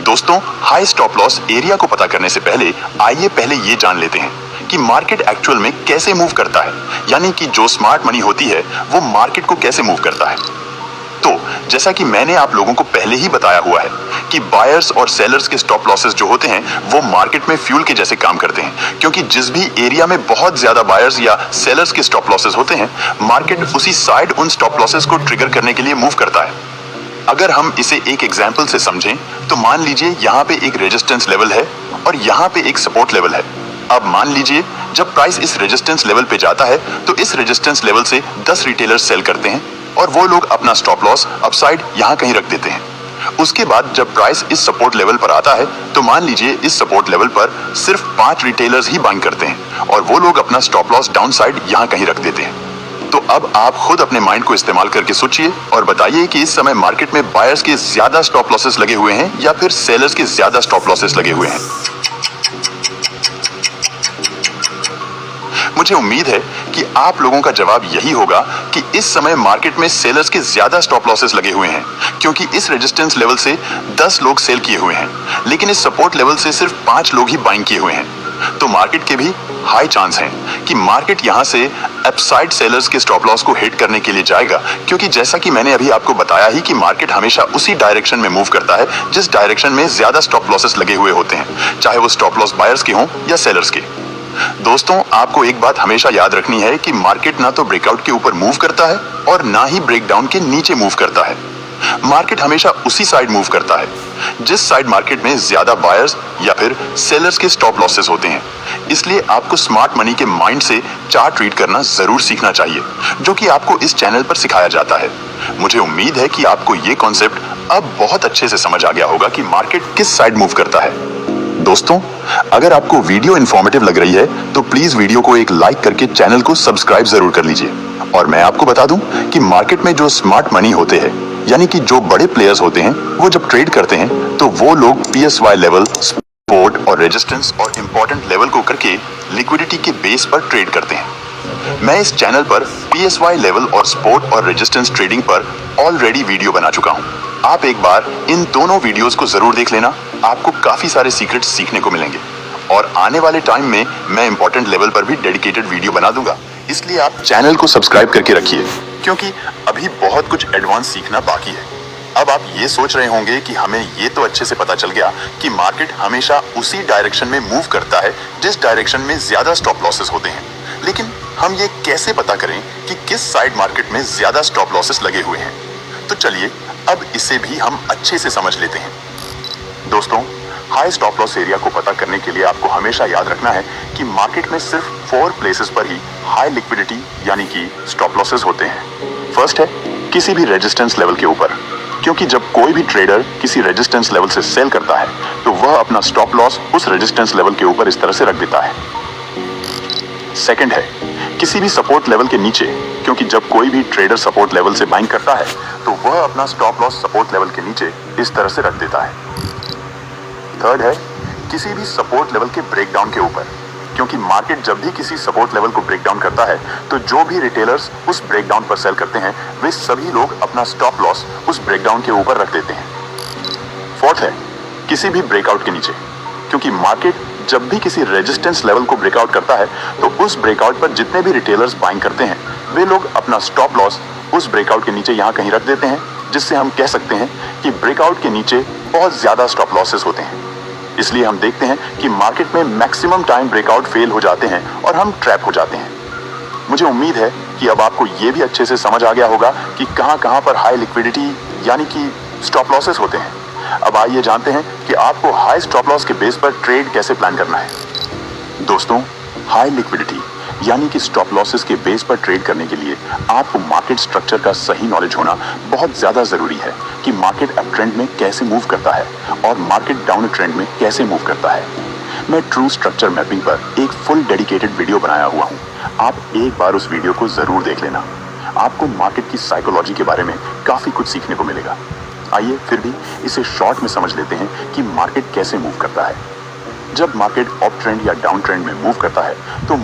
दोस्तों, high stop loss area को पता करने से पहले आइए पहले ये जान लेते हैं कि मार्केट एक्चुअल में कैसे मूव करता है, यानी कि जो स्मार्ट मनी होती है वो मार्केट को कैसे मूव करता है। तो जैसा कि मैंने आप लोगों को पहले ही बताया हुआ है कि बायर्स और सेलर्स के स्टॉप लॉसेस जो होते हैं वो मार्केट में फ्यूल के जैसे काम करते हैं, क्योंकि जिस भी एरिया में बहुत ज्यादा बायर्स या सेलर्स के स्टॉप लॉसेस होते हैं, मार्केट उसी साइड उन स्टॉप लॉसेस को ट्रिगर करने के लिए मूव करता है। अगर हम इसे एक एग्जाम्पल से समझें तो मान लीजिए यहाँ पे एक रेजिस्टेंस लेवल है और यहाँ पे एक सपोर्ट लेवल है। अब मान लीजिए जब प्राइस इस रेजिस्टेंस लेवल पे जाता है तो इस रेजिस्टेंस लेवल से 10 रिटेलर्स सेल करते हैं और वो लोग अपना स्टॉप लॉस अपसाइड यहाँ कहीं रख देते हैं। उसके बाद जब प्राइस इस सपोर्ट लेवल पर आता है तो मान लीजिए इस सपोर्ट लेवल पर सिर्फ 5 रिटेलर्स ही बाइंग करते हैं और वो लोग अपना स्टॉप लॉस डाउन साइड यहाँ कहीं रख देते हैं। तो अब आप खुद अपने माइंड को इस्तेमाल करके सोचिए और बताइए कि इस समय मार्केट में बायर्स के ज्यादा स्टॉप लॉसेस लगे हुए हैं या फिर सेलर्स के ज्यादा स्टॉप लॉसेस लगे हुए हैं। मुझे उम्मीद है कि आप लोगों का जवाब यही होगा कि इस समय मार्केट में सेलर्स के ज्यादा स्टॉप लॉसेस लगे हुए हैं, क्योंकि इस रेजिस्टेंस लेवल से 10 लोग सेल किए हुए हैं, लेकिन इस सपोर्ट लेवल से सिर्फ 5 लोग ही बाइंग किए हुए हैं। तो मार्केट के भी हाई चांस हैं कि मार्केट यहां से अपसाइड सेलर्स के स्टॉप लॉस को हिट करने के लिए जाएगा, क्योंकि जैसा कि मैंने अभी आपको बताया ही कि मार्केट हमेशा उसी डायरेक्शन में मूव करता है जिस डायरेक्शन में ज्यादा स्टॉप लॉसेस लगे हुए होते हैं, चाहे वो स्टॉप लॉस बायर्स के हों या सेलर्स के। दोस्तों, आपको एक बात हमेशा याद रखनी है कि मार्केट ना तो ब्रेकआउट के ऊपर मूव करता है और ना ही ब्रेकडाउन के नीचे मूव करता है। मार्केट हमेशा उसी साइड मूव करता है जिस साइड मार्केट में ज्यादा बायर्स या फिर सेलर्स के स्टॉप लॉसेस होते हैं। इसलिए आपको स्मार्ट मनी के माइंड से चार्ट रीड करना जरूर सीखना चाहिए, जो कि आपको इस चैनल पर सिखाया जाता है। मुझे उम्मीद है कि आपको ये कॉन्सेप्ट अब बहुत अच्छे से समझ आ गया होगा कि मार्केट किस साइड मूव करता है। दोस्तों, अगर आपको वीडियो इन्फॉर्मेटिव लग रही है तो प्लीज वीडियो को एक लाइक करके चैनल को सब्सक्राइब जरूर कर लीजिए। और मैं आपको बता दूं कि मार्केट में जो स्मार्ट मनी होते हैं, यानी कि जो बड़े प्लेयर्स होते हैं, वो जब ट्रेड करते हैं तो वो लोग PSY लेवल, सपोर्ट और रेजिस्टेंस और इंपॉर्टेंट लेवल को करके लिक्विडिटी के बेस पर ट्रेड करते हैं। मैं इस चैनल पर PSY लेवल और सपोर्ट और रेजिस्टेंस ट्रेडिंग पर ऑलरेडी वीडियो बना चुका हूं। आप एक बार इन दोनों वीडियोस को जरूर देख लेना, आपको काफी सारे सीक्रेट्स सीखने को मिलेंगे। और आने वाले टाइम में मैं इंपॉर्टेंट लेवल पर भी डेडिकेटेड वीडियो बना दूंगा, इसलिए आप चैनल को सब्सक्राइब करके रखिए, क्योंकि अभी बहुत कुछ एडवांस सीखना बाकी है। अब आप ये सोच रहे होंगे कि हमें ये तो अच्छे से पता चल गया कि मार्केट हमेशा उसी डायरेक्शन में मूव करता है जिस डायरेक्शन में ज्यादा स्टॉप लॉसेस होते हैं, लेकिन हम ये कैसे पता करें कि किस साइड मार्केट में ज्यादा स्टॉप लॉसेस लगे हुए हैं। तो चलिए अब इसे भी हम अच्छे से समझ लेते हैं। दोस्तों, हाई स्टॉप लॉस एरिया को पता करने के लिए आपको हमेशा याद रखना है कि मार्केट में सिर्फ 4 प्लेसेस पर ही हाई लिक्विडिटी यानी कि स्टॉप लॉसेस होते हैं। फर्स्ट है किसी भी रेजिस्टेंस लेवल के ऊपर, क्योंकि जब कोई भी ट्रेडर किसी रेजिस्टेंस लेवल से सेल करता है तो वह अपना स्टॉप लॉस उस रेजिस्टेंस लेवल के ऊपर इस तरह से रख देता है। सेकंड है किसी भी सपोर्ट लेवल के नीचे, क्योंकि जब कोई भी ट्रेडर सपोर्ट लेवल से बाइंग करता है तो वह अपना स्टॉप लॉस सपोर्ट लेवल के नीचे इस तरह से रख देता है। थर्ड है किसी भी सपोर्ट लेवल के ब्रेकडाउन के ऊपर, क्योंकि मार्केट जब भी किसी सपोर्ट लेवल को ब्रेकडाउन करता है तो जो भी रिटेलर्स उस ब्रेकडाउन पर सेल करते हैं वे सभी लोग अपना स्टॉप लॉस उस ब्रेकडाउन के ऊपर रख देते हैं। फोर्थ है किसी भी ब्रेकआउट के नीचे, क्योंकि मार्केट जब भी किसी रेजिस्टेंस लेवल को ब्रेकआउट करता है तो उस ब्रेकआउट पर जितने भी रिटेलर्स बाइंग करते हैं वे लोग अपना स्टॉप लॉस उस ब्रेकआउट के नीचे यहाँ कहीं रख देते हैं, जिससे हम कह सकते हैं कि ब्रेकआउट के नीचे बहुत ज्यादा स्टॉप लॉसेस होते हैं। इसलिए हम देखते हैं कि मार्केट में मैक्सिमम टाइम ब्रेकआउट फेल हो जाते हैं और हम ट्रैप हो जाते हैं। मुझे उम्मीद है कि अब आपको ये भी अच्छे से समझ आ गया होगा कि कहां पर हाई लिक्विडिटी यानी कि स्टॉप लॉसेस होते हैं। अब आइए जानते हैं कि आपको हाई स्टॉप लॉस के बेस पर ट्रेड कैसे प्लान करना है। दोस्तों, हाई लिक्विडिटी यानी कि स्टॉप लॉसेस के बेस पर ट्रेड करने के लिए आपको मार्केट स्ट्रक्चर का सही नॉलेज होना बहुत ज्यादा जरूरी है कि मार्केट अप ट्रेंड में कैसे मूव करता है और मार्केट डाउन ट्रेंड में कैसे मूव करता है। मैं ट्रू स्ट्रक्चर मैपिंग पर एक फुल डेडिकेटेड वीडियो बनाया हुआ हूं, आप एक बार उस वीडियो को जरूर देख लेना। आपको मार्केट की साइकोलॉजी के बारे में काफी कुछ सीखने को मिलेगा। आइए फिर भी इसे शॉर्ट में समझ लेते हैं कि मार्केट कैसे मूव करता है। जब मार्केट अप ट्रेंड या डाउन ट्रेंड में मूव करता है तो